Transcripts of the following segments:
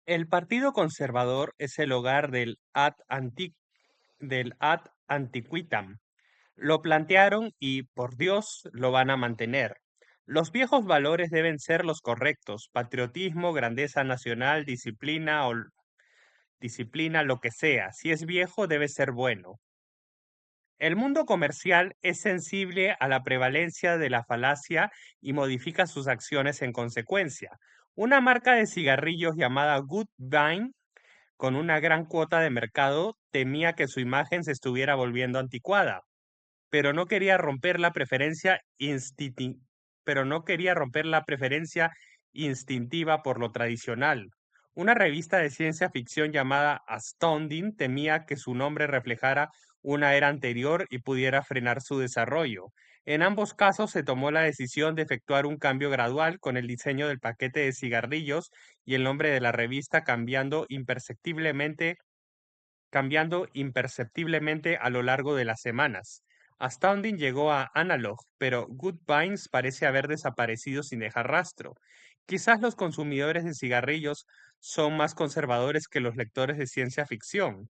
El Partido Conservador es el hogar del ad antiquitam. Lo plantearon y, por Dios, lo van a mantener. Los viejos valores deben ser los correctos: patriotismo, grandeza nacional, disciplina, lo que sea. Si es viejo, debe ser bueno. El mundo comercial es sensible a la prevalencia de la falacia y modifica sus acciones en consecuencia. Una marca de cigarrillos llamada Goodvine, con una gran cuota de mercado, temía que su imagen se estuviera volviendo anticuada, pero no quería romper la pero no quería romper la preferencia instintiva por lo tradicional. Una revista de ciencia ficción llamada Astounding temía que su nombre reflejara una era anterior y pudiera frenar su desarrollo. En ambos casos se tomó la decisión de efectuar un cambio gradual con el diseño del paquete de cigarrillos y el nombre de la revista cambiando imperceptiblemente a lo largo de las semanas. Astounding llegó a Analog, pero Good Vines parece haber desaparecido sin dejar rastro. Quizás los consumidores de cigarrillos son más conservadores que los lectores de ciencia ficción.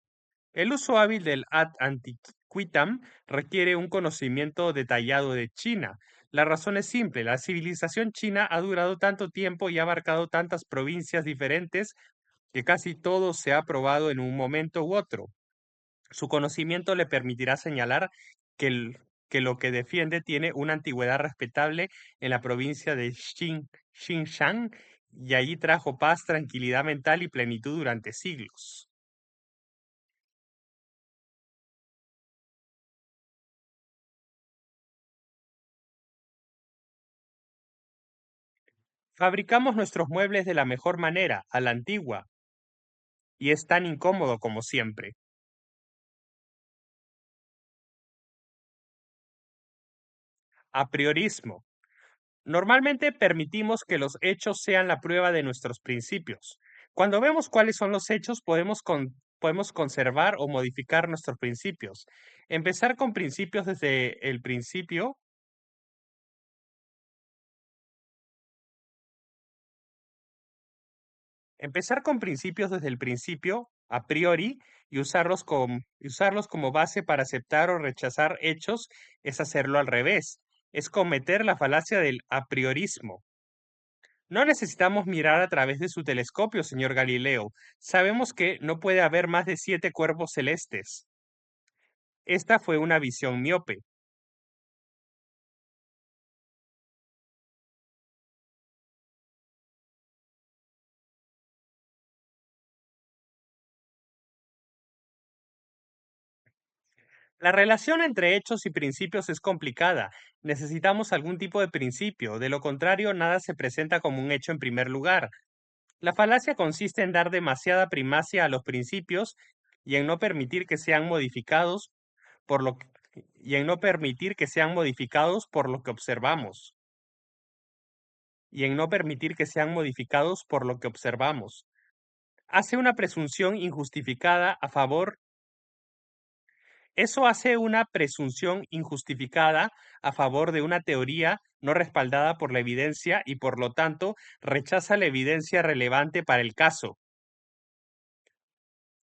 El uso hábil del ad antiquitam requiere un conocimiento detallado de China. La razón es simple: la civilización china ha durado tanto tiempo y ha abarcado tantas provincias diferentes que casi todo se ha probado en un momento u otro. Su conocimiento le permitirá señalar que lo que defiende tiene una antigüedad respetable en la provincia de Xinjiang, y allí trajo paz, tranquilidad mental y plenitud durante siglos. Fabricamos nuestros muebles de la mejor manera, a la antigua, y es tan incómodo como siempre. A priorismo. Normalmente permitimos que los hechos sean la prueba de nuestros principios. Cuando vemos cuáles son los hechos, podemos conservar o modificar nuestros principios. Empezar con principios desde el principio, empezar con principios desde el principio, a priori, y usarlos como base para aceptar o rechazar hechos, es hacerlo al revés. Es cometer la falacia del a priorismo. No necesitamos mirar a través de su telescopio, señor Galileo. Sabemos que no puede haber más de 7 cuerpos celestes. Esta fue una visión miope. La relación entre hechos y principios es complicada. Necesitamos algún tipo de principio. De lo contrario, nada se presenta como un hecho en primer lugar. La falacia consiste en dar demasiada primacia a los principios y en no permitir que sean modificados por lo que, y en no permitir que sean modificados por lo que observamos. Y en no permitir que sean modificados por lo que observamos. Hace una presunción injustificada a favor, Eso hace una presunción injustificada a favor de una teoría no respaldada por la evidencia y por lo tanto rechaza la evidencia relevante para el caso.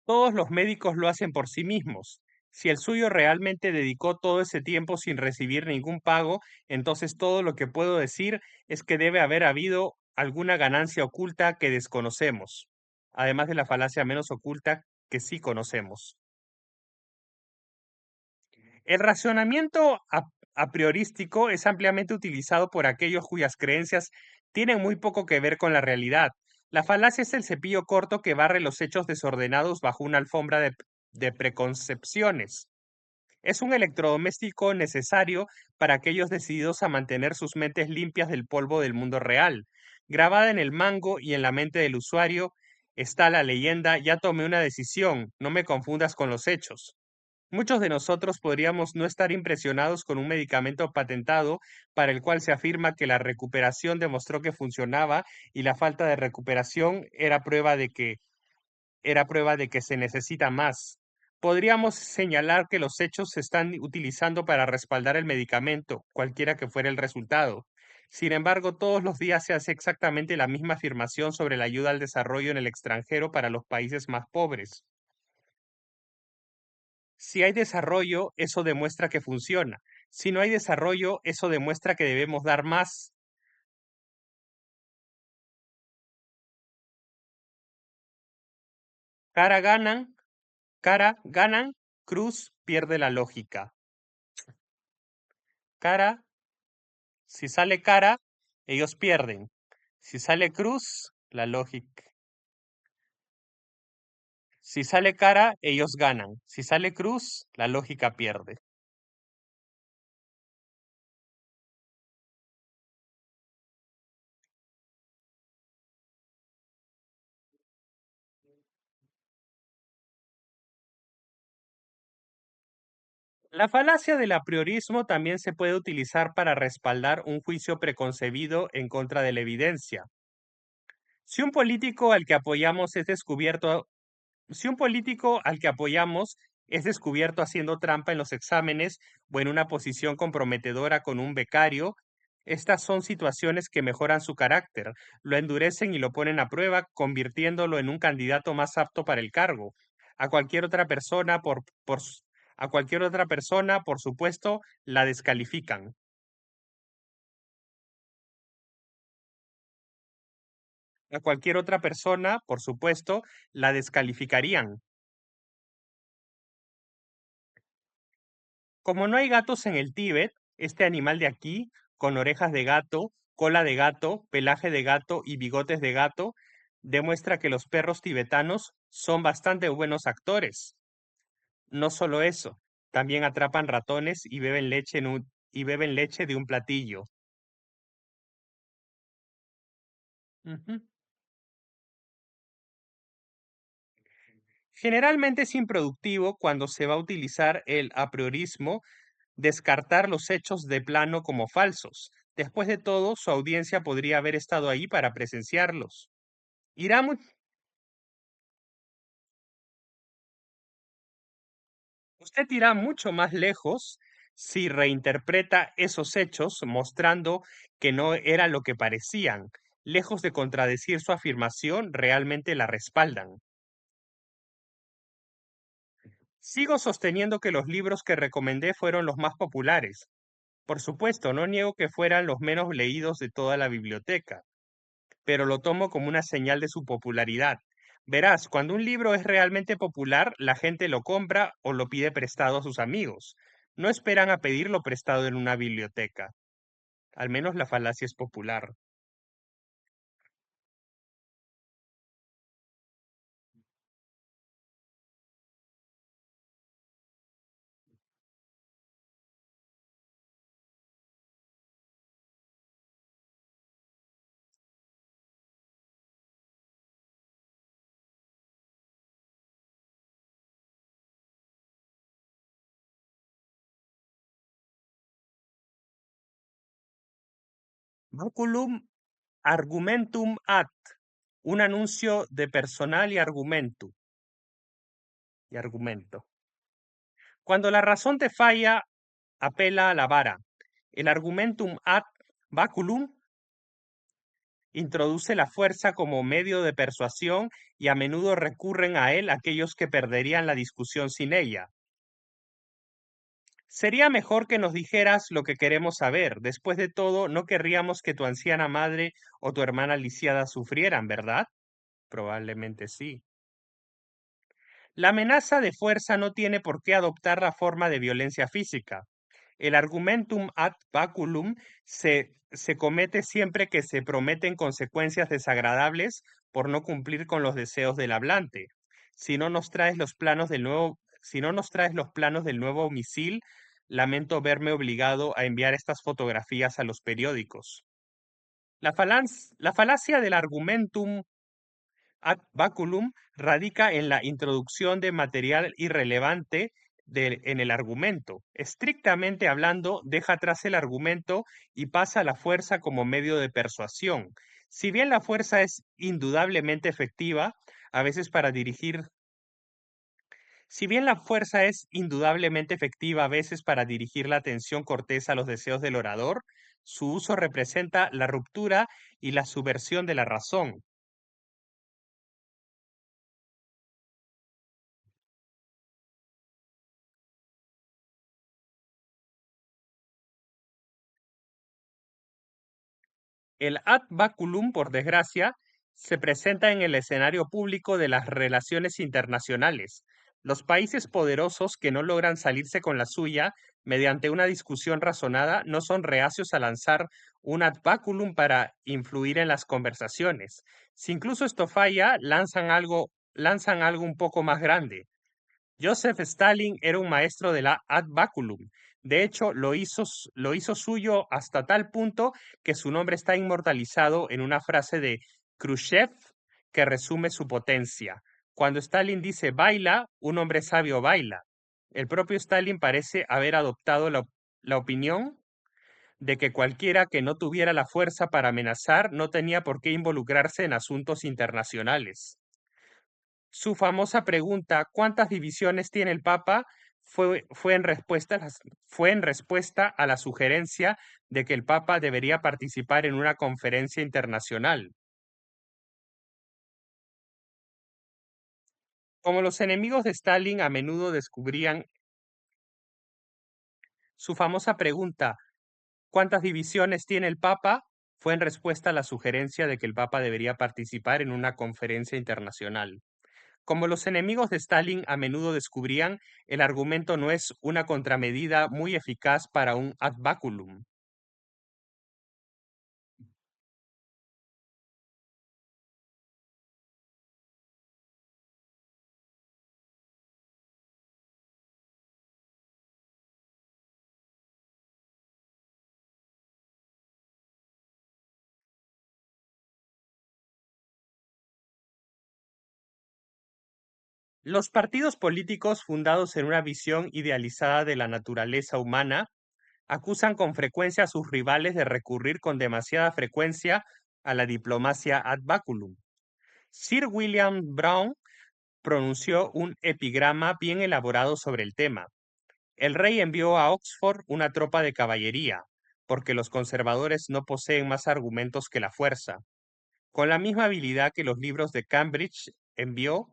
Todos los médicos lo hacen por sí mismos. Si el suyo realmente dedicó todo ese tiempo sin recibir ningún pago, entonces todo lo que puedo decir es que debe haber habido alguna ganancia oculta que desconocemos, además de la falacia menos oculta que sí conocemos. El racionamiento a priorístico es ampliamente utilizado por aquellos cuyas creencias tienen muy poco que ver con la realidad. La falacia es el cepillo corto que barre los hechos desordenados bajo una alfombra de preconcepciones. Es un electrodoméstico necesario para aquellos decididos a mantener sus mentes limpias del polvo del mundo real. Grabada en el mango y en la mente del usuario está la leyenda: ya tomé una decisión, no me confundas con los hechos. Muchos de nosotros podríamos no estar impresionados con un medicamento patentado para el cual se afirma que la recuperación demostró que funcionaba y la falta de recuperación era prueba de que se necesita más. Podríamos señalar que los hechos se están utilizando para respaldar el medicamento, cualquiera que fuera el resultado. Sin embargo, todos los días se hace exactamente la misma afirmación sobre la ayuda al desarrollo en el extranjero para los países más pobres. Si hay desarrollo, eso demuestra que funciona. Si no hay desarrollo, eso demuestra que debemos dar más. Cara ganan, cara ganan, cruz pierde la lógica. Cara, si sale cara, ellos pierden. Si sale cruz, la lógica. Si sale cara, ellos ganan. Si sale cruz, la lógica pierde. La falacia del apriorismo también se puede utilizar para respaldar un juicio preconcebido en contra de la evidencia. Si un político al que apoyamos es descubierto Si un político al que apoyamos es descubierto haciendo trampa en los exámenes o en una posición comprometedora con un becario, estas son situaciones que mejoran su carácter, lo endurecen y lo ponen a prueba, convirtiéndolo en un candidato más apto para el cargo. A cualquier otra persona, a cualquier otra persona, por supuesto, la descalifican. A cualquier otra persona, por supuesto, la descalificarían. Como no hay gatos en el Tíbet, este animal de aquí, con orejas de gato, cola de gato, pelaje de gato y bigotes de gato, demuestra que los perros tibetanos son bastante buenos actores. No solo eso, también atrapan ratones y beben leche de un platillo. Ujú. Generalmente es improductivo cuando se va a utilizar el apriorismo descartar los hechos de plano como falsos. Después de todo, su audiencia podría haber estado ahí para presenciarlos. Irá mu- Usted irá mucho más lejos si reinterpreta esos hechos mostrando que no era lo que parecían. Lejos de contradecir su afirmación, realmente la respaldan. Sigo sosteniendo que los libros que recomendé fueron los más populares. Por supuesto, no niego que fueran los menos leídos de toda la biblioteca, pero lo tomo como una señal de su popularidad. Verás, cuando un libro es realmente popular, la gente lo compra o lo pide prestado a sus amigos. No esperan a pedirlo prestado en una biblioteca. Al menos la falacia es popular. Baculum argumentum ad. Un anuncio de personal y argumento. Cuando la razón te falla, apela a la vara. El argumentum ad baculum introduce la fuerza como medio de persuasión y a menudo recurren a él aquellos que perderían la discusión sin ella. Sería mejor que nos dijeras lo que queremos saber. Después de todo, no querríamos que tu anciana madre o tu hermana lisiada sufrieran, ¿verdad? Probablemente sí. La amenaza de fuerza no tiene por qué adoptar la forma de violencia física. El argumentum ad baculum se comete siempre que se prometen consecuencias desagradables por no cumplir con los deseos del hablante. Si no nos traes los planos del nuevo misil, lamento verme obligado a enviar estas fotografías a los periódicos. La falacia del argumentum ad baculum radica en la introducción de material irrelevante en el argumento. Estrictamente hablando, deja atrás el argumento y pasa a la fuerza como medio de persuasión. Si bien la fuerza es indudablemente efectiva, a veces para dirigir, Si bien la fuerza es indudablemente efectiva a veces para dirigir la atención cortés a los deseos del orador, su uso representa la ruptura y la subversión de la razón. El ad baculum, por desgracia, se presenta en el escenario público de las relaciones internacionales. Los países poderosos que no logran salirse con la suya mediante una discusión razonada no son reacios a lanzar un ad baculum para influir en las conversaciones. Si incluso esto falla, lanzan algo un poco más grande. Joseph Stalin era un maestro de la ad baculum. De hecho, lo hizo suyo hasta tal punto que su nombre está inmortalizado en una frase de Khrushchev que resume su potencia. Cuando Stalin dice baila, un hombre sabio baila. El propio Stalin parece haber adoptado la opinión de que cualquiera que no tuviera la fuerza para amenazar no tenía por qué involucrarse en asuntos internacionales. Su famosa pregunta, ¿cuántas divisiones tiene el Papa? Fue en respuesta a la sugerencia de que el Papa debería participar en una conferencia internacional. Como los enemigos de Stalin a menudo descubrían su famosa pregunta, ¿cuántas divisiones tiene el Papa? Fue en respuesta a la sugerencia de que el Papa debería participar en una conferencia internacional. Como los enemigos de Stalin a menudo descubrían, el argumento no es una contramedida muy eficaz para un ad baculum. Los partidos políticos fundados en una visión idealizada de la naturaleza humana acusan con frecuencia a sus rivales de recurrir con demasiada frecuencia a la diplomacia ad baculum. Sir William Brown pronunció un epigrama bien elaborado sobre el tema. El rey envió a Oxford una tropa de caballería, porque los conservadores no poseen más argumentos que la fuerza. Con la misma habilidad que los libros de Cambridge envió,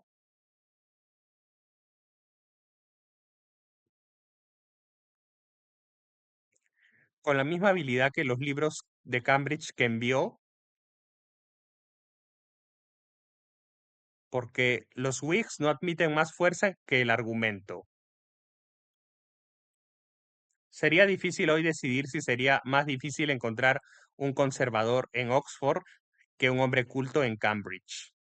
con la misma habilidad que los libros de Cambridge que envió, porque los Whigs no admiten más fuerza que el argumento. Sería difícil hoy decidir si sería más difícil encontrar un conservador en Oxford que un hombre culto en Cambridge.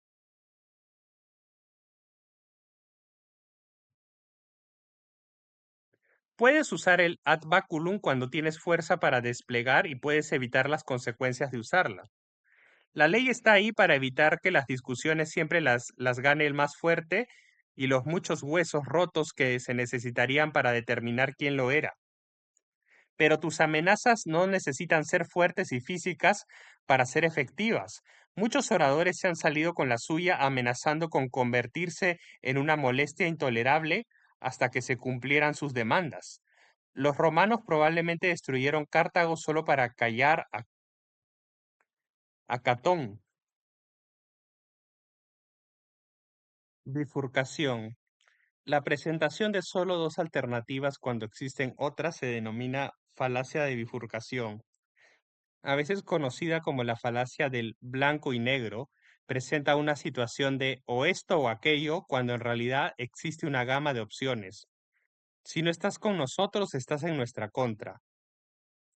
Puedes usar el ad baculum cuando tienes fuerza para desplegar y puedes evitar las consecuencias de usarla. La ley está ahí para evitar que las discusiones siempre las gane el más fuerte y los muchos huesos rotos que se necesitarían para determinar quién lo era. Pero tus amenazas no necesitan ser fuertes y físicas para ser efectivas. Muchos oradores se han salido con la suya amenazando con convertirse en una molestia intolerable hasta que se cumplieran sus demandas. Los romanos probablemente destruyeron Cartago solo para callar a Catón. Bifurcación. La presentación de solo dos alternativas cuando existen otras se denomina falacia de bifurcación. A veces conocida como la falacia del blanco y negro, presenta una situación de o esto o aquello cuando en realidad existe una gama de opciones. Si no estás con nosotros, estás en nuestra contra.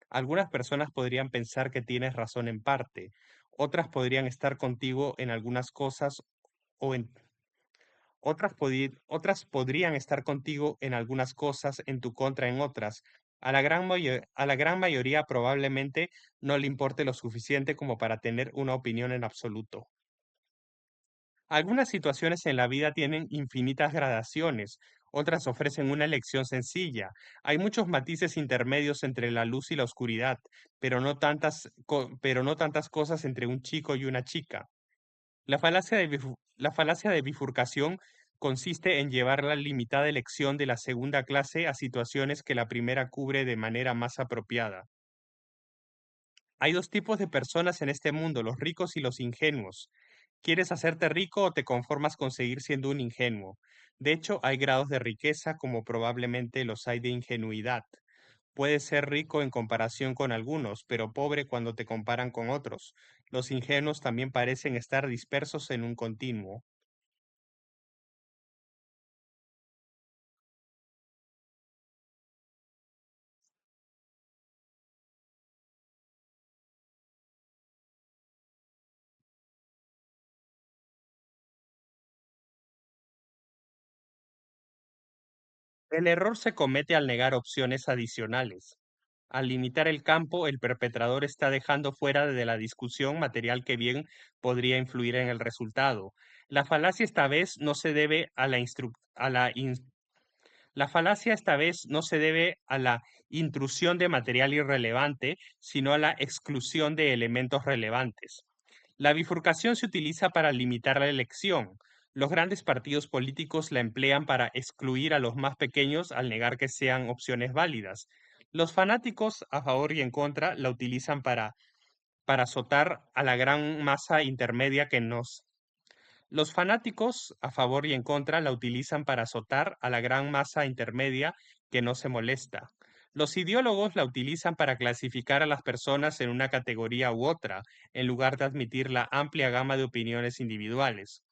Algunas personas podrían pensar que tienes razón en parte, otras podrían estar contigo en algunas cosas o en otras podrían estar contigo en algunas cosas, en tu contra en otras. A la gran mayoría probablemente no le importe lo suficiente como para tener una opinión en absoluto. Algunas situaciones en la vida tienen infinitas gradaciones, otras ofrecen una elección sencilla. Hay muchos matices intermedios entre la luz y la oscuridad, pero no tantas cosas entre un chico y una chica. La falacia de bifurcación consiste en llevar la limitada elección de la segunda clase a situaciones que la primera cubre de manera más apropiada. Hay dos tipos de personas en este mundo, los ricos y los ingenuos. ¿Quieres hacerte rico o te conformas con seguir siendo un ingenuo? De hecho, hay grados de riqueza como probablemente los hay de ingenuidad. Puedes ser rico en comparación con algunos, pero pobre cuando te comparan con otros. Los ingenuos también parecen estar dispersos en un continuo. El error se comete al negar opciones adicionales. Al limitar el campo, el perpetrador está dejando fuera de la discusión material que bien podría influir en el resultado. La falacia esta vez no se debe a la la falacia esta vez no se debe a la intrusión de material irrelevante, sino a la exclusión de elementos relevantes. La bifurcación se utiliza para limitar la elección. Los grandes partidos políticos la emplean para excluir a los más pequeños al negar que sean opciones válidas. Los fanáticos a favor y en contra la utilizan para azotar a la gran masa intermedia que nos los fanáticos, a favor y en contra, la utilizan para azotar a la gran masa intermedia que no se molesta. Los ideólogos la utilizan para clasificar a las personas en una categoría u otra, en lugar de admitir la amplia gama de opiniones individuales.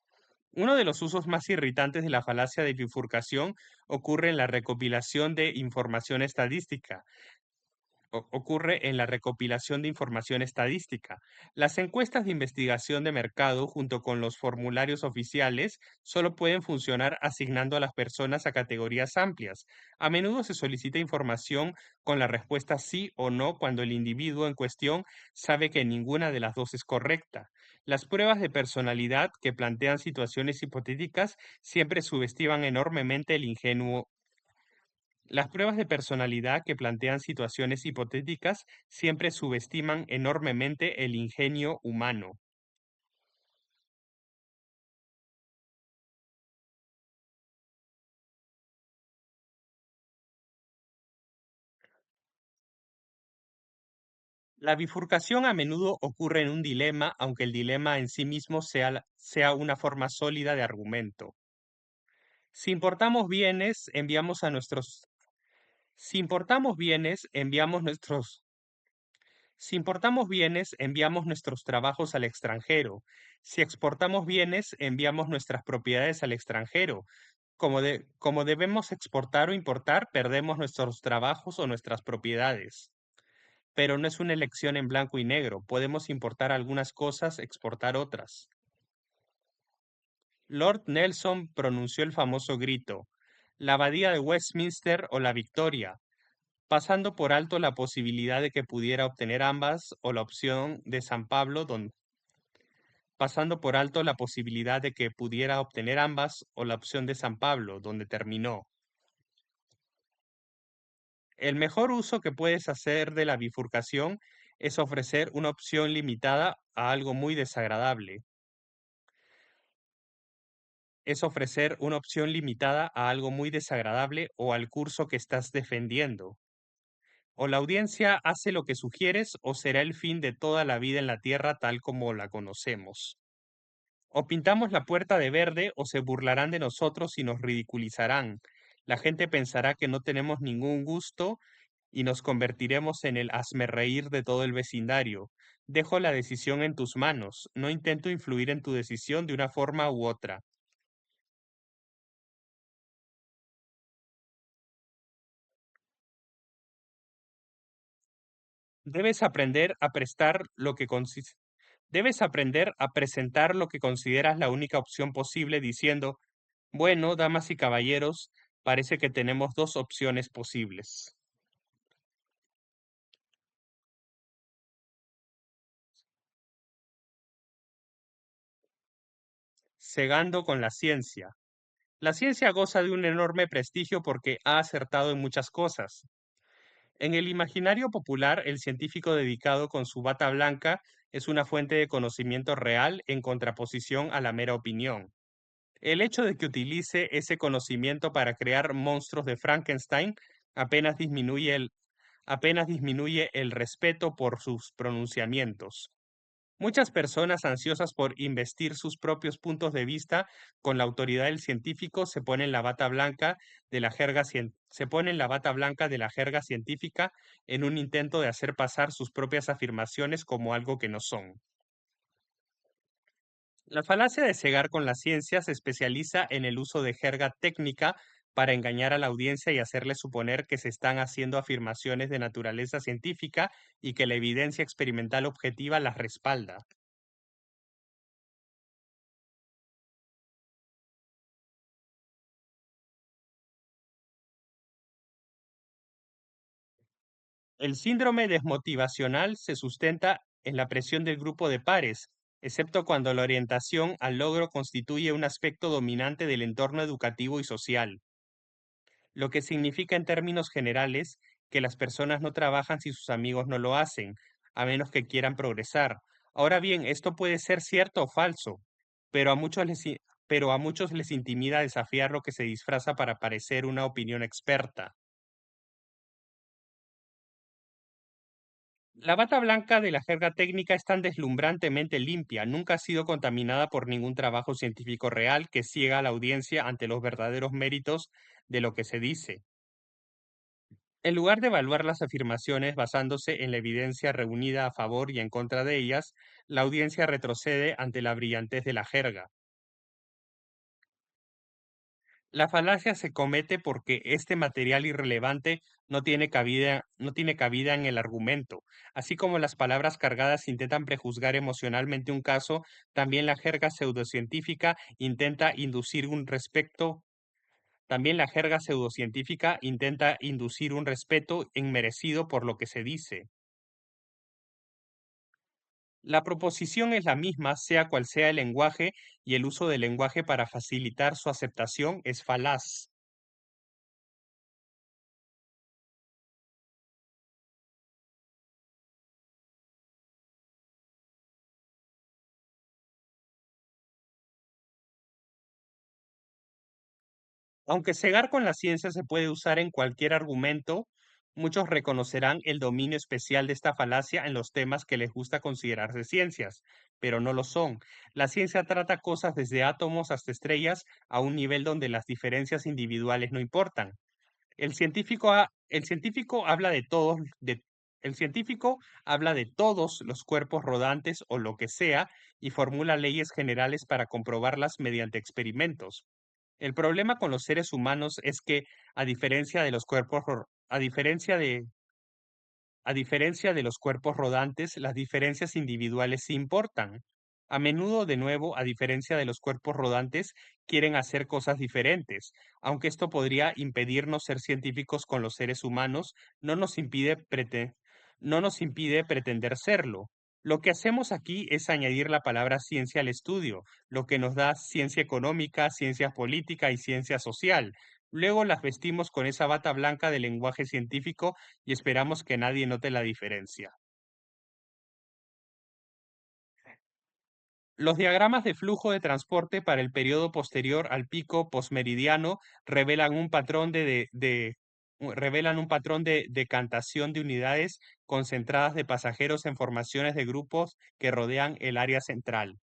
Uno de los usos más irritantes de la falacia de bifurcación ocurre en la recopilación de información estadística, ocurre en la recopilación de información estadística. Las encuestas de investigación de mercado junto con los formularios oficiales solo pueden funcionar asignando a las personas a categorías amplias. A menudo se solicita información con la respuesta sí o no cuando el individuo en cuestión sabe que ninguna de las dos es correcta. Las pruebas de personalidad que plantean situaciones hipotéticas siempre subestiman enormemente el ingenuo. Las pruebas de personalidad que plantean situaciones hipotéticas siempre subestiman enormemente el ingenio humano. La bifurcación a menudo ocurre en un dilema, aunque el dilema en sí mismo sea una forma sólida de argumento. Si importamos bienes, enviamos a nuestros... Si importamos bienes, enviamos nuestros... Si importamos bienes, enviamos nuestros trabajos al extranjero. Si exportamos bienes, enviamos nuestras propiedades al extranjero. Como debemos exportar o importar, perdemos nuestros trabajos o nuestras propiedades. Pero no es una elección en blanco y negro. Podemos importar algunas cosas, exportar otras. Lord Nelson pronunció el famoso grito, la abadía de Westminster o la Victoria, pasando por alto la posibilidad de que pudiera obtener ambas o la opción de San Pablo, pasando por alto la posibilidad de que pudiera obtener ambas o la opción de San Pablo, donde terminó. El mejor uso que puedes hacer de la bifurcación es ofrecer una opción limitada a algo muy desagradable. Es ofrecer una opción limitada a algo muy desagradable o al curso que estás defendiendo. O la audiencia hace lo que sugieres o será el fin de toda la vida en la Tierra tal como la conocemos. O pintamos la puerta de verde o se burlarán de nosotros y nos ridiculizarán. La gente pensará que no tenemos ningún gusto y nos convertiremos en el hazmerreír de todo el vecindario. Dejo la decisión en tus manos. No intento influir en tu decisión de una forma u otra. Debes aprender a prestar lo que consi- Debes aprender a presentar lo que consideras la única opción posible diciendo, bueno, damas y caballeros, parece que tenemos dos opciones posibles. Cegando con la ciencia. La ciencia goza de un enorme prestigio porque ha acertado en muchas cosas. En el imaginario popular, el científico dedicado con su bata blanca es una fuente de conocimiento real en contraposición a la mera opinión. El hecho de que utilice ese conocimiento para crear monstruos de Frankenstein apenas disminuye el respeto por sus pronunciamientos. Muchas personas ansiosas por investir sus propios puntos de vista con la autoridad del científico se ponen la bata blanca de la jerga científica en un intento de hacer pasar sus propias afirmaciones como algo que no son. La falacia de cegar con la ciencia se especializa en el uso de jerga técnica para engañar a la audiencia y hacerle suponer que se están haciendo afirmaciones de naturaleza científica y que la evidencia experimental objetiva las respalda. El síndrome desmotivacional se sustenta en la presión del grupo de pares, excepto cuando la orientación al logro constituye un aspecto dominante del entorno educativo y social, lo que significa en términos generales que las personas no trabajan si sus amigos no lo hacen, a menos que quieran progresar. Ahora bien, esto puede ser cierto o falso, pero pero a muchos les intimida desafiar lo que se disfraza para parecer una opinión experta. La bata blanca de la jerga técnica es tan deslumbrantemente limpia, nunca ha sido contaminada por ningún trabajo científico real que ciega a la audiencia ante los verdaderos méritos de lo que se dice. En lugar de evaluar las afirmaciones basándose en la evidencia reunida a favor y en contra de ellas, la audiencia retrocede ante la brillantez de la jerga. La falacia se comete porque este material irrelevante no tiene cabida en el argumento. Así como las palabras cargadas intentan prejuzgar emocionalmente un caso, también la jerga pseudocientífica intenta inducir un respecto, también la jerga pseudocientífica intenta inducir un respeto inmerecido por lo que se dice. La proposición es la misma, sea cual sea el lenguaje, y el uso del lenguaje para facilitar su aceptación es falaz. Aunque cegar con la ciencia se puede usar en cualquier argumento, muchos reconocerán el dominio especial de esta falacia en los temas que les gusta considerarse ciencias, pero no lo son. La ciencia trata cosas desde átomos hasta estrellas a un nivel donde las diferencias individuales no importan. El científico habla el científico habla de todos los cuerpos rodantes o lo que sea y formula leyes generales para comprobarlas mediante experimentos. El problema con los seres humanos es que, a diferencia de los cuerpos, ro- a diferencia de los cuerpos rodantes, las diferencias individuales sí importan. A menudo, de nuevo, a diferencia de los cuerpos rodantes, quieren hacer cosas diferentes. Aunque esto podría impedirnos ser científicos con los seres humanos, no nos impide, prete- no nos impide pretender serlo. Lo que hacemos aquí es añadir la palabra ciencia al estudio, lo que nos da ciencia económica, ciencia política y ciencia social. Luego las vestimos con esa bata blanca del lenguaje científico y esperamos que nadie note la diferencia. Los diagramas de flujo de transporte para el periodo posterior al pico posmeridiano revelan un patrón revelan un patrón de decantación de unidades concentradas de pasajeros en formaciones de grupos que rodean el área central.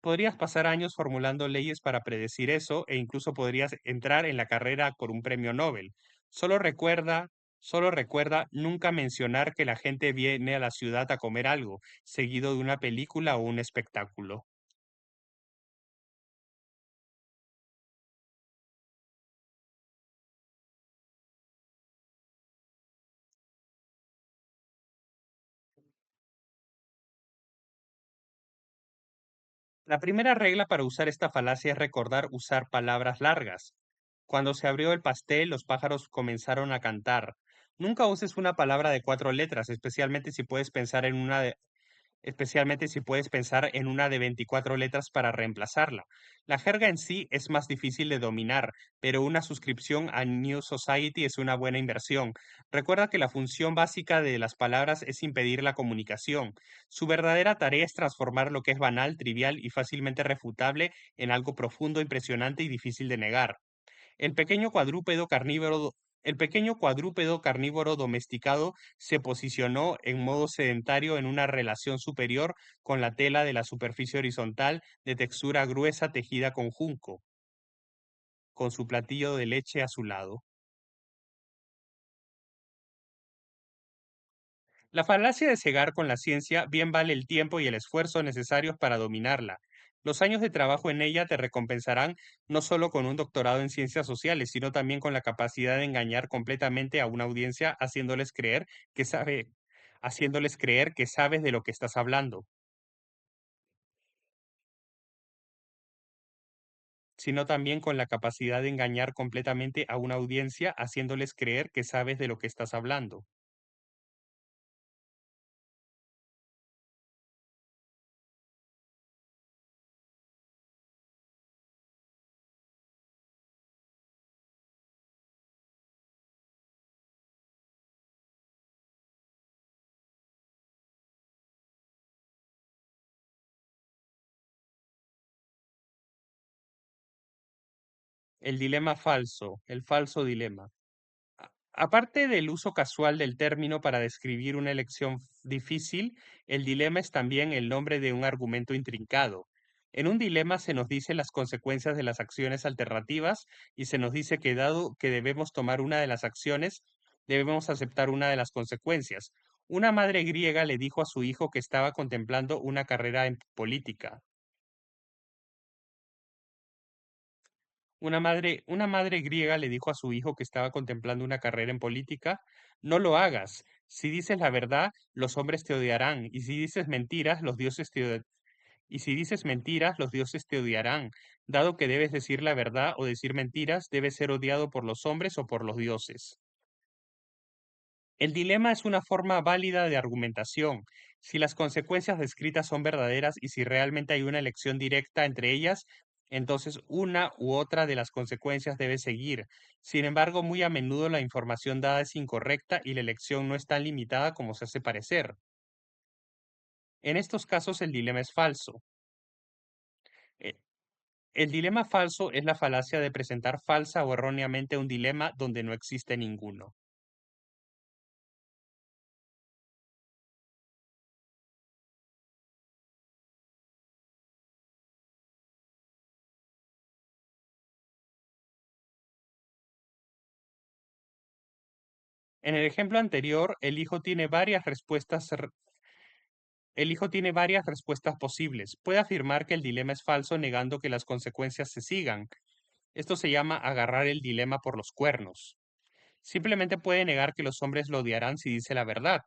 Podrías pasar años formulando leyes para predecir eso e incluso podrías entrar en la carrera por un premio Nobel. Solo recuerda, solo recuerda nunca mencionar que la gente viene a la ciudad a comer algo, seguido de una película o un espectáculo. La primera regla para usar esta falacia es recordar usar palabras largas. Cuando se abrió el pastel, los pájaros comenzaron a cantar. Nunca uses una palabra de 4 letras, especialmente si puedes pensar en especialmente si puedes pensar en una de 24 letras para reemplazarla. La jerga en sí es más difícil de dominar, pero una suscripción a New Society es una buena inversión. Recuerda que la función básica de las palabras es impedir la comunicación. Su verdadera tarea es transformar lo que es banal, trivial y fácilmente refutable en algo profundo, impresionante y difícil de negar. El pequeño cuadrúpedo carnívoro, el pequeño cuadrúpedo carnívoro domesticado se posicionó en modo sedentario en una relación superior con la tela de la superficie horizontal de textura gruesa tejida con junco, con su platillo de leche a su lado. La falacia de cegar con la ciencia bien vale el tiempo y el esfuerzo necesarios para dominarla. Los años de trabajo en ella te recompensarán no solo con un doctorado en ciencias sociales, sino también con la capacidad de engañar completamente a una audiencia que sabe, haciéndoles creer que sabes de lo que estás hablando, sino también con la capacidad de engañar completamente a una audiencia haciéndoles creer que sabes de lo que estás hablando. El dilema falso, el falso dilema. Aparte del uso casual del término para describir una elección difícil, el dilema es también el nombre de un argumento intrincado. En un dilema se nos dice las consecuencias de las acciones alternativas y se nos dice que dado que debemos tomar una de las acciones, debemos aceptar una de las consecuencias. Una madre griega le dijo a su hijo que estaba contemplando una carrera en política. Una madre griega le dijo a su hijo que estaba contemplando una carrera en política, no lo hagas. Si dices la verdad, los hombres te odiarán, y si dices mentiras, y si dices mentiras, los dioses te odiarán. Dado que debes decir la verdad o decir mentiras, debes ser odiado por los hombres o por los dioses. El dilema es una forma válida de argumentación. Si las consecuencias descritas son verdaderas y si realmente hay una elección directa entre ellas, entonces una u otra de las consecuencias debe seguir. Sin embargo, muy a menudo la información dada es incorrecta y la elección no es tan limitada como se hace parecer. En estos casos, el dilema es falso. Eh, El dilema falso es la falacia de presentar falsa o erróneamente un dilema donde no existe ninguno. En el ejemplo anterior, el hijo tiene varias respuestas posibles. Puede afirmar que el dilema es falso negando que las consecuencias se sigan. Esto se llama agarrar el dilema por los cuernos. Simplemente puede negar que los hombres lo odiarán si dice la verdad.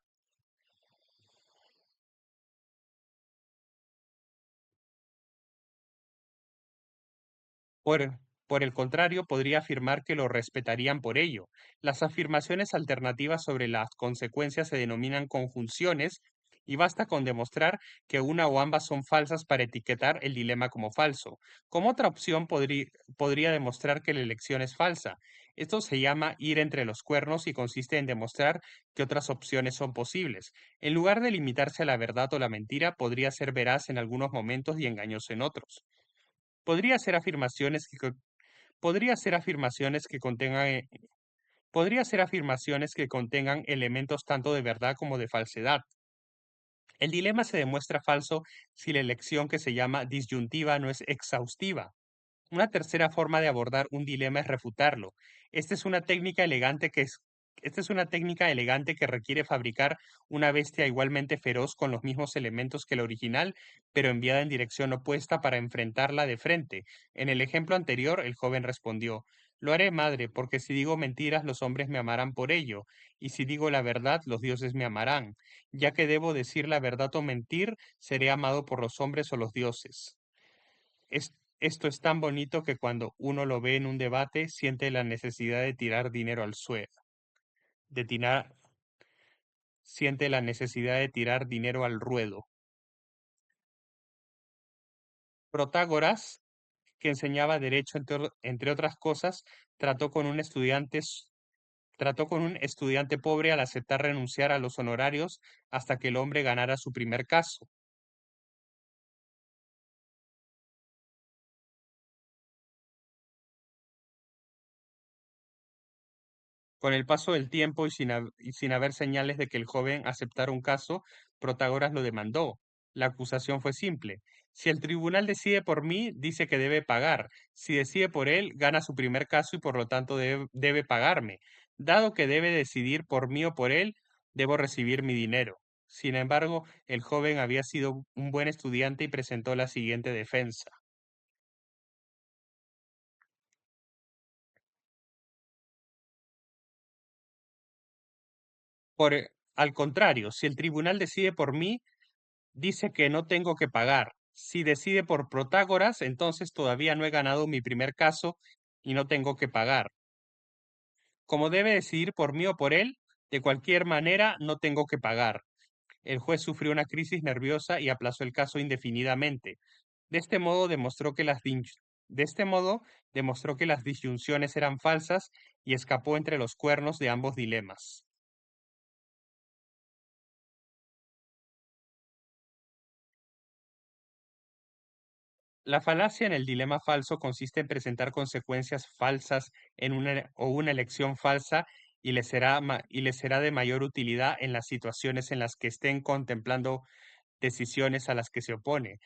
Por, por el contrario, podría afirmar que lo respetarían por ello. Las afirmaciones alternativas sobre las consecuencias se denominan conjunciones y basta con demostrar que una o ambas son falsas para etiquetar el dilema como falso. Como otra opción podría demostrar que la elección es falsa. Esto se llama ir entre los cuernos y consiste en demostrar que otras opciones son posibles. En lugar de limitarse a la verdad o la mentira, podría ser veraz en algunos momentos y engañoso en otros. Podría hacer afirmaciones que, co- podría hacer afirmaciones que contengan, podría hacer afirmaciones que contengan elementos tanto de verdad como de falsedad. El dilema se demuestra falso si la elección que se llama disyuntiva no es exhaustiva. Una tercera forma de abordar un dilema es refutarlo. Esta es una técnica elegante que es, esta es una técnica elegante que requiere fabricar una bestia igualmente feroz con los mismos elementos que la original, pero enviada en dirección opuesta para enfrentarla de frente. En el ejemplo anterior, el joven respondió, lo haré, madre, porque si digo mentiras, los hombres me amarán por ello, y si digo la verdad, los dioses me amarán. Ya que debo decir la verdad o mentir, seré amado por los hombres o los dioses. Esto es tan bonito que cuando uno lo ve en un debate, siente la necesidad de tirar dinero al suelo, de tirar, siente la necesidad de tirar dinero al ruedo. Protágoras, que enseñaba derecho entre otras cosas, trató con un estudiante, trató con un estudiante pobre al aceptar renunciar a los honorarios hasta que el hombre ganara su primer caso. Con el paso del tiempo y sin haber señales de que el joven aceptara un caso, Protágoras lo demandó. La acusación fue simple. Si el tribunal decide por mí, dice que debe pagar. Si decide por él, gana su primer caso y por lo tanto debe pagarme. Dado que debe decidir por mí o por él, debo recibir mi dinero. Sin embargo, el joven había sido un buen estudiante y presentó la siguiente defensa. Al contrario, si el tribunal decide por mí, dice que no tengo que pagar. Si decide por Protágoras, entonces todavía no he ganado mi primer caso y no tengo que pagar. Como debe decidir por mí o por él, de cualquier manera no tengo que pagar. El juez sufrió una crisis nerviosa y aplazó el caso indefinidamente. De este modo demostró que de este modo demostró que las disyunciones eran falsas y escapó entre los cuernos de ambos dilemas. La falacia en el dilema falso consiste en presentar consecuencias falsas o una elección falsa y le será de mayor utilidad en las situaciones en las que estén contemplando decisiones a las que se opone.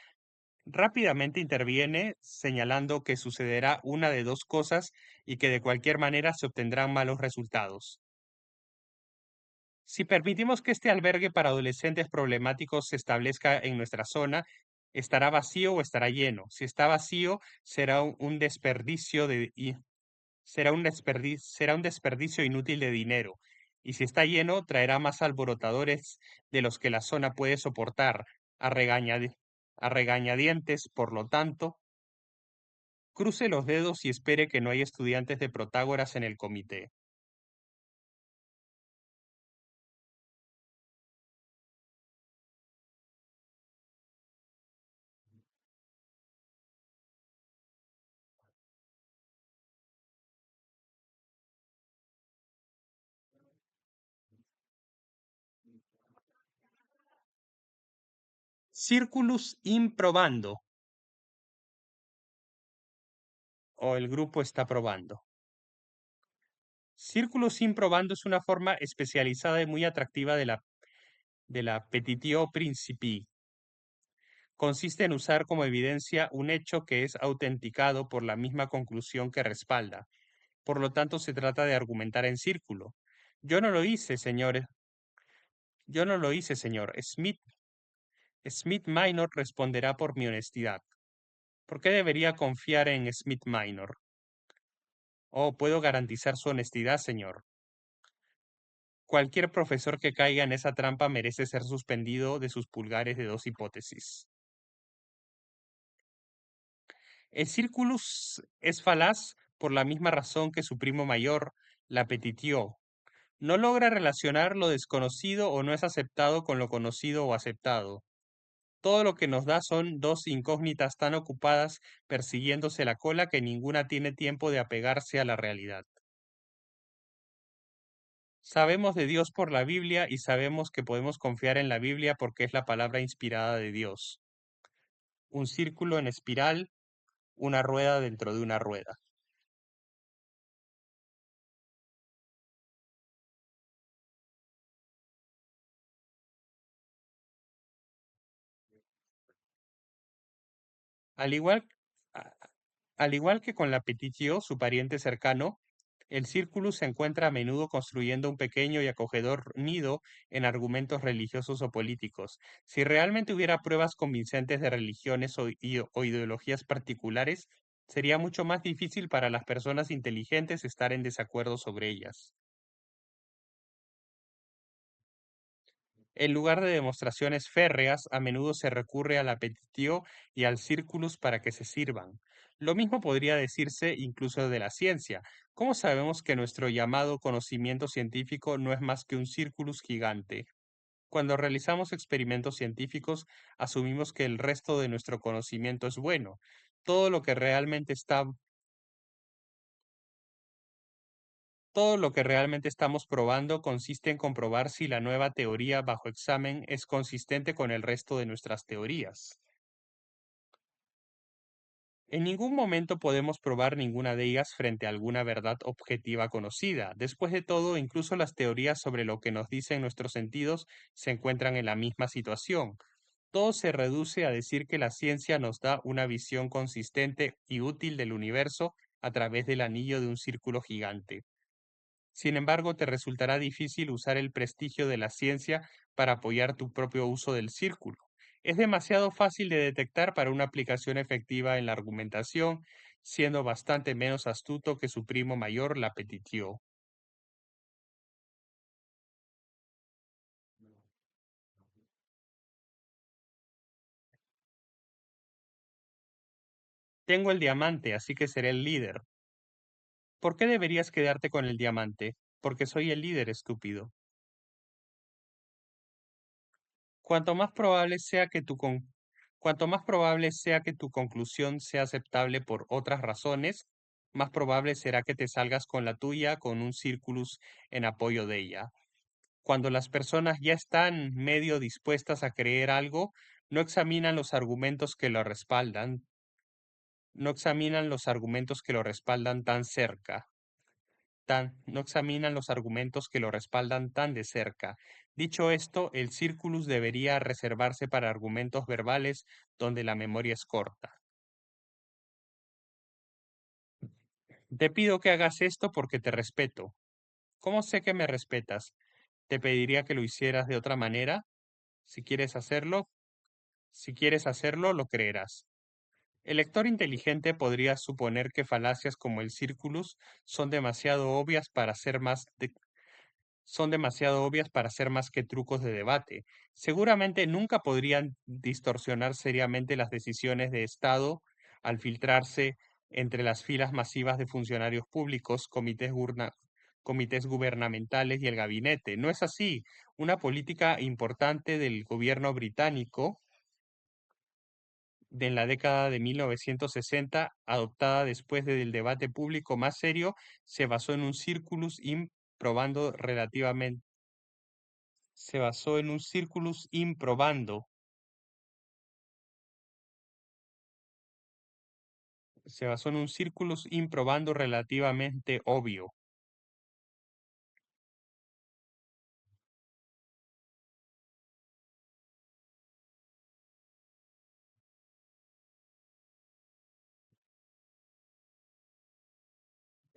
Rápidamente interviene señalando que sucederá una de dos cosas y que de cualquier manera se obtendrán malos resultados. Si permitimos que este albergue para adolescentes problemáticos se establezca en nuestra zona, estará vacío o estará lleno. Si está vacío, será un desperdicio será un desperdicio inútil de dinero. Y si está lleno, traerá más alborotadores de los que la zona puede soportar, a a regañadientes, por lo tanto, cruce los dedos y espere que no haya estudiantes de Protágoras en el comité. Circulus improbando, o el grupo está probando. Circulus improbando es una forma especializada y muy atractiva de la petitio principii. Consiste en usar como evidencia un hecho que es autenticado por la misma conclusión que respalda. Por lo tanto, se trata de argumentar en círculo. Yo no lo hice, señores. Yo no lo hice, señor. Smith Minor responderá por mi honestidad. ¿Por qué debería confiar en Smith Minor? Oh, puedo garantizar su honestidad, señor. Cualquier profesor que caiga en esa trampa merece ser suspendido de sus pulgares de dos hipótesis. El circulus es falaz por la misma razón que su primo mayor, la petitio. No logra relacionar lo desconocido o no es aceptado con lo conocido o aceptado. Todo lo que nos da son dos incógnitas tan ocupadas persiguiéndose la cola que ninguna tiene tiempo de apegarse a la realidad. Sabemos de Dios por la Biblia y sabemos que podemos confiar en la Biblia porque es la palabra inspirada de Dios. Un círculo en espiral, una rueda dentro de una rueda. Al igual, a- al igual que con la petitio, su pariente cercano, el círculo se encuentra a menudo construyendo un pequeño y acogedor nido en argumentos religiosos o políticos. Si realmente hubiera pruebas convincentes de religiones o ideologías particulares, sería mucho más difícil para las personas inteligentes estar en desacuerdo sobre ellas. En lugar de demostraciones férreas, a menudo se recurre al apetitio y al circulus para que se sirvan. Lo mismo podría decirse incluso de la ciencia. ¿Cómo sabemos que nuestro llamado conocimiento científico no es más que un circulus gigante? Cuando realizamos experimentos científicos, asumimos que el resto de nuestro conocimiento es bueno. Todo lo que realmente está, todo lo que realmente estamos probando consiste en comprobar si la nueva teoría bajo examen es consistente con el resto de nuestras teorías. En ningún momento podemos probar ninguna de ellas frente a alguna verdad objetiva conocida. Después de todo, incluso las teorías sobre lo que nos dicen nuestros sentidos se encuentran en la misma situación. Todo se reduce a decir que la ciencia nos da una visión consistente y útil del universo a través del anillo de un círculo gigante. Sin embargo, te resultará difícil usar el prestigio de la ciencia para apoyar tu propio uso del círculo. Es demasiado fácil de detectar para una aplicación efectiva en la argumentación, siendo bastante menos astuto que su primo mayor, la Petitio. Tengo el diamante, así que seré el líder. ¿Por qué deberías quedarte con el diamante? Porque soy el líder, estúpido. Cuanto más probable sea que cuanto más probable sea que tu conclusión sea aceptable por otras razones, más probable será que te salgas con la tuya con un círculus en apoyo de ella. Cuando las personas ya están medio dispuestas a creer algo, no examinan los argumentos que lo respaldan, no examinan los argumentos que lo respaldan tan cerca. No examinan los argumentos que lo respaldan tan de cerca. Dicho esto, el círculus debería reservarse para argumentos verbales donde la memoria es corta. Te pido que hagas esto porque te respeto. ¿Cómo sé que me respetas? Te pediría que lo hicieras de otra manera. Si quieres hacerlo, si quieres hacerlo, lo creerás. El lector inteligente podría suponer que falacias como el círculus son demasiado obvias para ser son demasiado obvias para ser más que trucos de debate. Seguramente nunca podrían distorsionar seriamente las decisiones de Estado al filtrarse entre las filas masivas de funcionarios públicos, comités gubernamentales y el gabinete. No es así. Una política importante del gobierno británico de en la década de 1960, adoptada después del debate público más serio, se basó en un circulus improbando relativamente se basó en un circulus improbando, se basó en un circulus improbando relativamente obvio.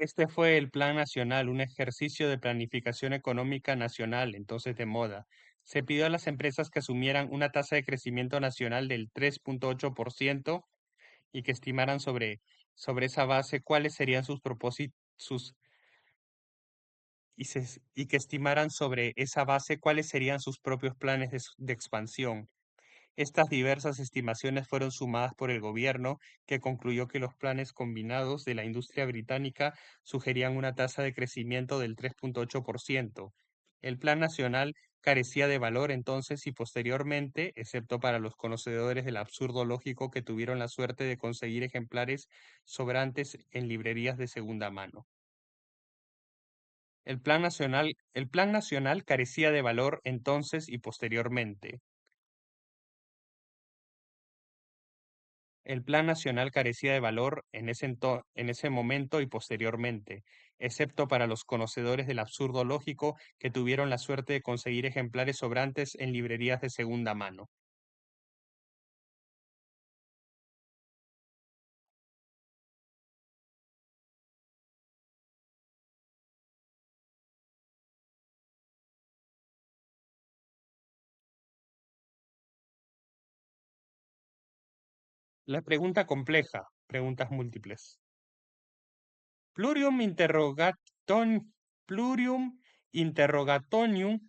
Este fue el Plan Nacional, un ejercicio de planificación económica nacional, entonces de moda. Se pidió a las empresas que asumieran una tasa de crecimiento nacional del 3,8% y que estimaran sobre esa base cuáles serían sus propósitos, y que estimaran sobre esa base cuáles serían sus propios planes de expansión. Estas diversas estimaciones fueron sumadas por el gobierno, que concluyó que los planes combinados de la industria británica sugerían una tasa de crecimiento del 3,8%. El plan nacional carecía de valor entonces y posteriormente, excepto para los conocedores del absurdo lógico que tuvieron la suerte de conseguir ejemplares sobrantes en librerías de segunda mano. El plan nacional carecía de valor entonces y posteriormente. El Plan Nacional carecía de valor en ese momento y posteriormente, excepto para los conocedores del absurdo lógico que tuvieron la suerte de conseguir ejemplares sobrantes en librerías de segunda mano. La pregunta compleja, preguntas múltiples. Plurium interrogaton, plurium interrogatonium,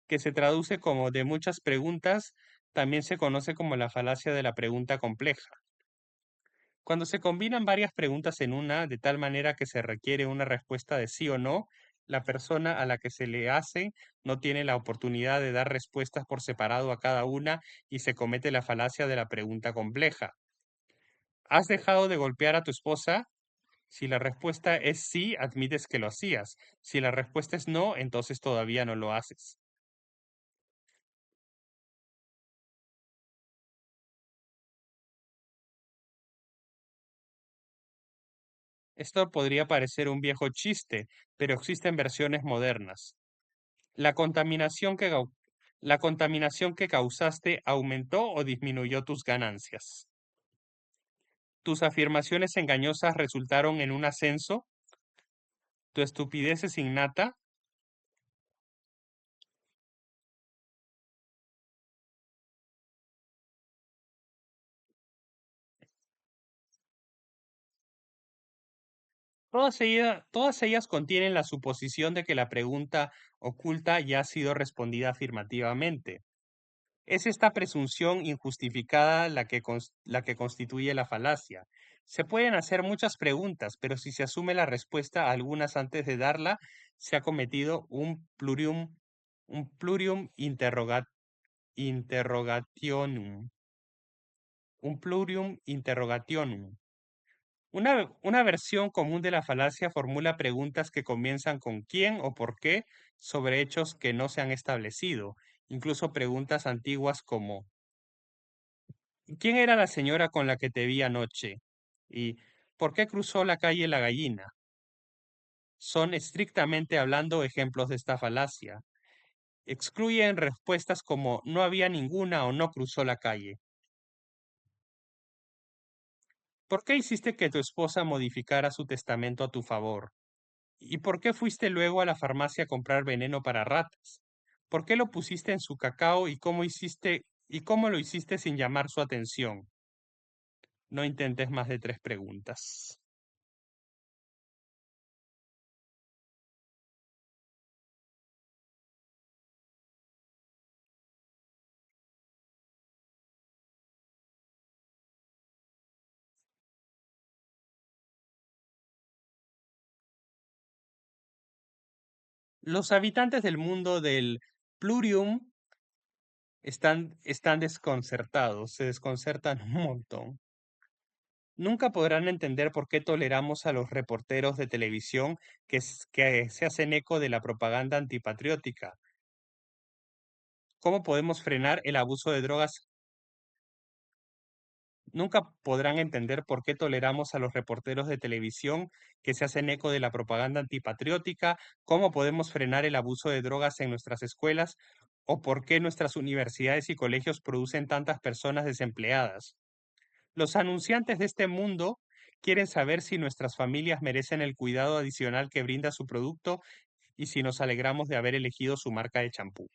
que se traduce como de muchas preguntas, también se conoce como la falacia de la pregunta compleja. Cuando se combinan varias preguntas en una, de tal manera que se requiere una respuesta de sí o no, La persona a la que se le hace no tiene la oportunidad de dar respuestas por separado a cada una y se comete la falacia de la pregunta compleja. ¿Has dejado de golpear a tu esposa? Si la respuesta es sí, admites que lo hacías. Si la respuesta es no, entonces todavía no lo haces. Esto podría parecer un viejo chiste, pero existen versiones modernas. La contaminación que, la contaminación que causaste aumentó o disminuyó tus ganancias. Tus afirmaciones engañosas resultaron en un ascenso. Tu estupidez es innata. Todas ellas contienen la suposición de que la pregunta oculta ya ha sido respondida afirmativamente. Es esta presunción injustificada la que constituye la falacia. Se pueden hacer muchas preguntas, pero si se asume la respuesta a algunas antes de darla, se ha cometido un plurium interrogationum. Un plurium interrogationum. Una versión común de la falacia formula preguntas que comienzan con quién o por qué sobre hechos que no se han establecido, incluso preguntas antiguas como ¿quién era la señora con la que te vi anoche? ¿Y por qué cruzó la calle la gallina? Son estrictamente hablando ejemplos de esta falacia. Excluyen respuestas como no había ninguna o no cruzó la calle. ¿Por qué hiciste que tu esposa modificara su testamento a tu favor? ¿Y por qué fuiste luego a la farmacia a comprar veneno para ratas? ¿Por qué lo pusiste en su cacao y cómo lo hiciste sin llamar su atención? No intentes más de 3 preguntas. Los habitantes del mundo del plurium están desconcertados, se desconcertan un montón. Nunca podrán entender por qué toleramos a los reporteros de televisión que se hacen eco de la propaganda antipatriótica. ¿Cómo podemos frenar el abuso de drogas? Nunca podrán entender por qué toleramos a los reporteros de televisión que se hacen eco de la propaganda antipatriótica, cómo podemos frenar el abuso de drogas en nuestras escuelas o por qué nuestras universidades y colegios producen tantas personas desempleadas. Los anunciantes de este mundo quieren saber si nuestras familias merecen el cuidado adicional que brinda su producto y si nos alegramos de haber elegido su marca de champú.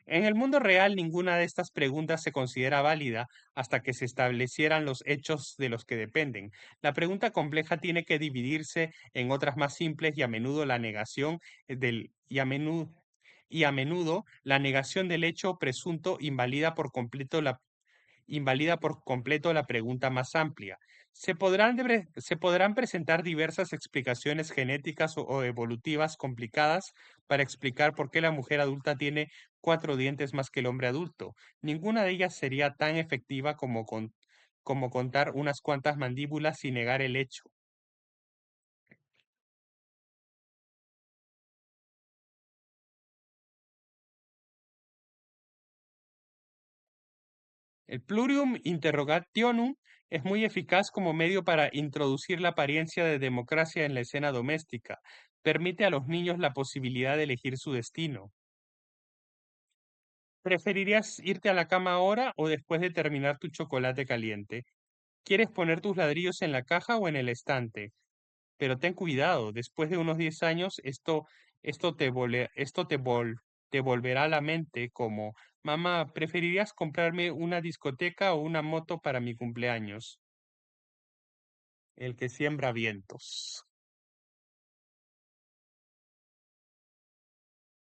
En el mundo real, ninguna de estas preguntas se considera válida hasta que se establecieran los hechos de los que dependen. La pregunta compleja tiene que dividirse en otras más simples y a menudo la negación del y a menudo la negación del hecho presunto invalida por completo la pregunta más amplia. Se podrán presentar diversas explicaciones genéticas o evolutivas complicadas para explicar por qué la mujer adulta tiene 4 dientes más que el hombre adulto. Ninguna de ellas sería tan efectiva como contar unas cuantas mandíbulas y negar el hecho. El plurium interrogationum es muy eficaz como medio para introducir la apariencia de democracia en la escena doméstica. Permite a los niños la posibilidad de elegir su destino. ¿Preferirías irte a la cama ahora o después de terminar tu chocolate caliente? ¿Quieres poner tus ladrillos en la caja o en el estante? Pero ten cuidado, después de unos 10 años, te volverá a la mente como, mamá, ¿preferirías comprarme una discoteca o una moto para mi cumpleaños? El que siembra vientos.